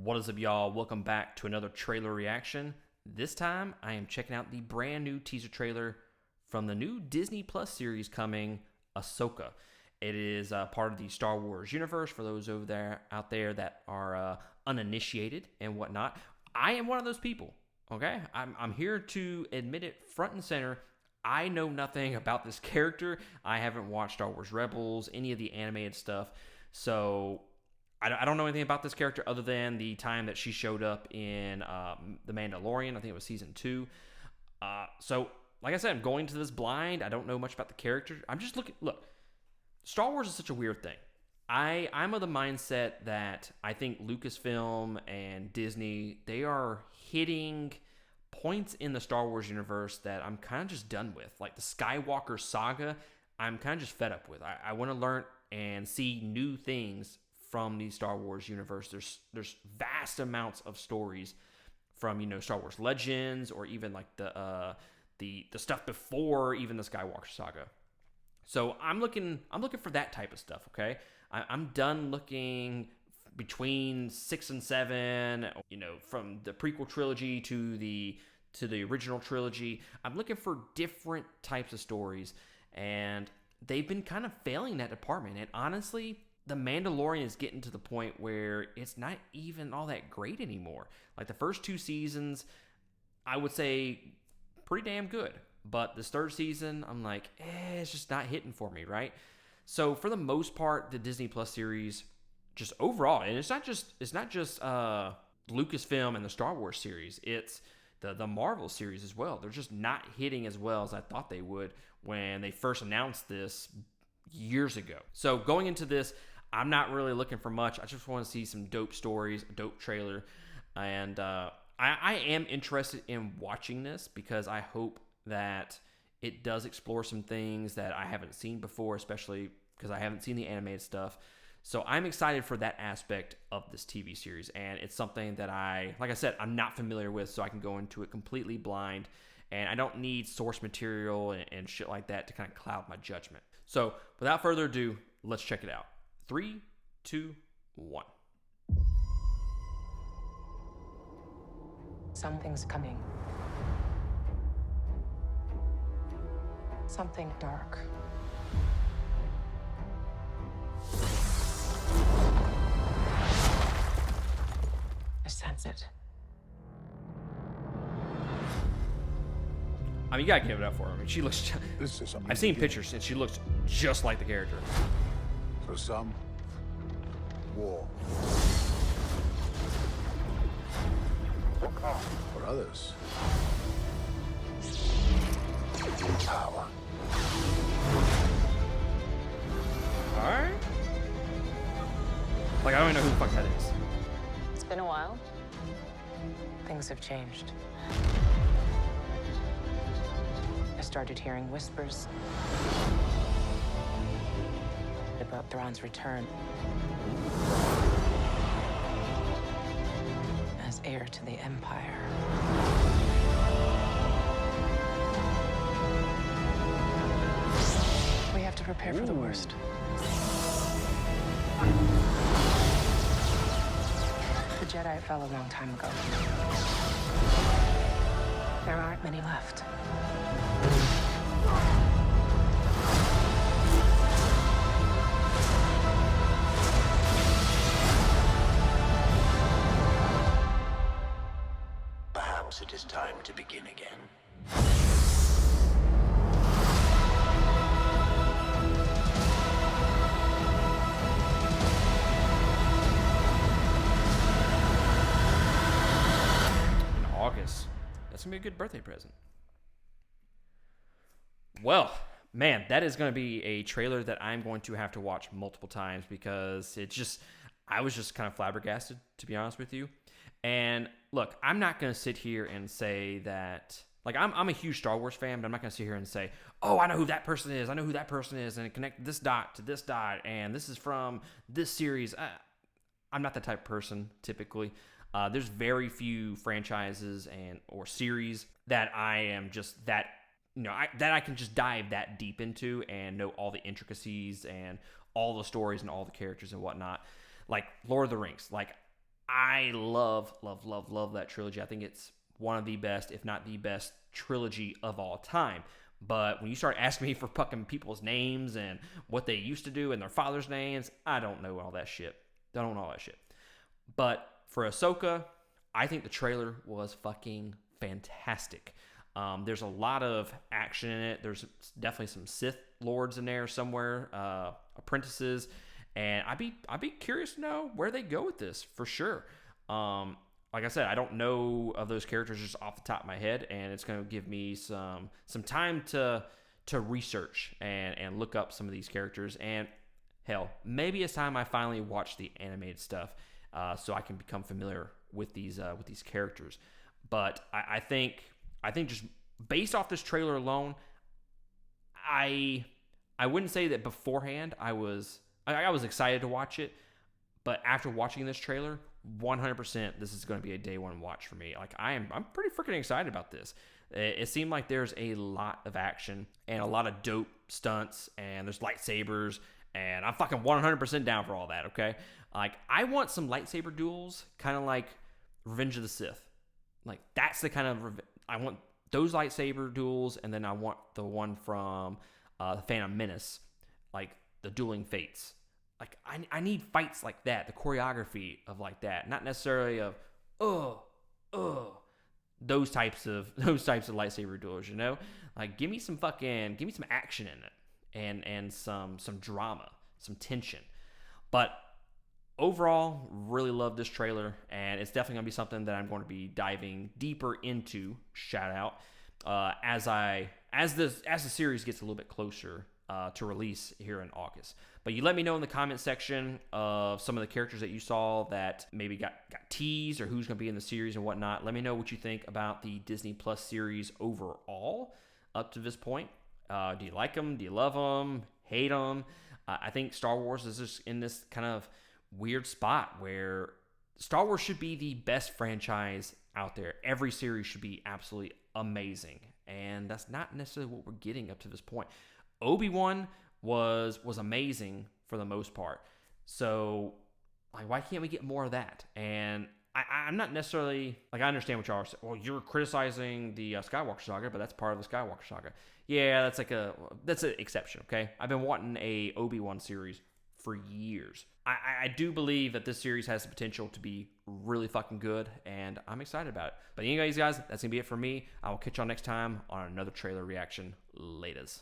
What is up, y'all? Welcome back to another trailer reaction. This time, I am checking out the brand new teaser trailer from the new Disney Plus series coming, Ahsoka. It is part of the Star Wars universe for those out there that are uninitiated and whatnot. I am one of those people, okay? I'm here to admit it front and center. I know nothing about this character. I haven't watched Star Wars Rebels, any of the animated stuff. So I don't know anything about this character other than the time that she showed up in The Mandalorian. I think it was season 2. So, like I said, I'm going to this blind. I don't know much about the character. I'm just looking. Look, Star Wars is such a weird thing. I'm of the mindset that I think Lucasfilm and Disney, they are hitting points in the Star Wars universe that I'm kind of just done with. Like the Skywalker saga, I'm kind of just fed up with. I want to learn and see new things from the Star Wars universe. There's vast amounts of stories from, Star Wars Legends, or even like the stuff before even the Skywalker saga. So I'm looking for that type of stuff, okay? I'm done looking between 6 and 7, from the prequel trilogy to the original trilogy. I'm looking for different types of stories, and they've been kind of failing that department. And honestly, The Mandalorian is getting to the point where it's not even all that great anymore. Like the first 2 seasons, I would say pretty damn good. But this third season, I'm like, it's just not hitting for me, right? So for the most part, the Disney Plus series, just overall, and it's not just Lucasfilm and the Star Wars series, it's the Marvel series as well. They're just not hitting as well as I thought they would when they first announced this years ago. So going into this, I'm not really looking for much. I just want to see some dope stories, a dope trailer, and I am interested in watching this because I hope that it does explore some things that I haven't seen before, especially because I haven't seen the animated stuff. So I'm excited for that aspect of this TV series, and it's something that like I said, I'm not familiar with, so I can go into it completely blind, and I don't need source material and shit like that to kind of cloud my judgment. So without further ado, let's check it out. 3, 2, 1. Something's coming. Something dark. I sense it. I mean, you gotta give it up for her. I mean, she looks. I've seen pictures, and she looks just like the character. For some, war. For others, power. All right. Like, I don't even know who the fuck that is. It's been a while. Things have changed. I started hearing whispers about Thrawn's return as heir to the Empire. We have to prepare for the worst. The Jedi fell a long time ago. There aren't many left. Perhaps it is time to begin again. August. That's gonna be a good birthday present. Well, man, that is gonna be a trailer that I'm going to have to watch multiple times because I was just kind of flabbergasted, to be honest with you. And look, I'm not gonna sit here and say that, like, I'm a huge Star Wars fan, but I'm not gonna sit here and say, oh, I know who that person is, and connect this dot to this dot, and this is from this series. I'm not that type of person typically. There's very few franchises or series that I am just that that I can just dive that deep into and know all the intricacies and all the stories and all the characters and whatnot. Like Lord of the Rings, like I love that trilogy. I think it's one of the best, if not the best, trilogy of all time. But when you start asking me for fucking people's names and what they used to do and their father's names, I don't know all that shit. Don't know all that shit. But for Ahsoka, I think the trailer was fucking fantastic. There's a lot of action in it. There's definitely some Sith lords in there somewhere, apprentices, and I'd be curious to know where they go with this for sure. Like I said, I don't know of those characters just off the top of my head, and it's going to give me some time to research and look up some of these characters. And hell, maybe it's time I finally watch the animated stuff so I can become familiar with these characters. But I think just based off this trailer alone, I wouldn't say that beforehand I was excited to watch it, but after watching this trailer, 100% this is going to be a day one watch for me. Like I'm pretty freaking excited about this. It seemed like there's a lot of action and a lot of dope stunts, and there's lightsabers, and I'm fucking 100% down for all that. Okay, like I want some lightsaber duels, kind of like Revenge of the Sith. Like that's the kind of I want those lightsaber duels, and then I want the one from the Phantom Menace, like the Dueling Fates. Like I need fights like that, the choreography of like that, not necessarily of those types of lightsaber duels, you know? Like give me some action in it and some drama, some tension. But overall, really love this trailer, and it's definitely gonna be something that I'm going to be diving deeper into. Shout out as the series gets a little bit closer to release here in August. But you let me know in the comment section of some of the characters that you saw that maybe got teased or who's going to be in the series and whatnot. Let me know what you think about the Disney Plus series overall up to this point. Do you like them? Do you love them? Hate them? I think Star Wars is just in this kind of weird spot where Star Wars should be the best franchise out there. Every series should be absolutely amazing. And that's not necessarily what we're getting up to this point. Obi-Wan was amazing for the most part. So, like, why can't we get more of that? And I'm not necessarily, like, I understand what y'all are saying. Well, you're criticizing the Skywalker saga, but that's part of the Skywalker saga. Yeah, that's an exception, okay? I've been wanting a Obi-Wan series for years. I do believe that this series has the potential to be really fucking good, and I'm excited about it. But anyways, guys, that's going to be it for me. I will catch y'all next time on another trailer reaction. Laters.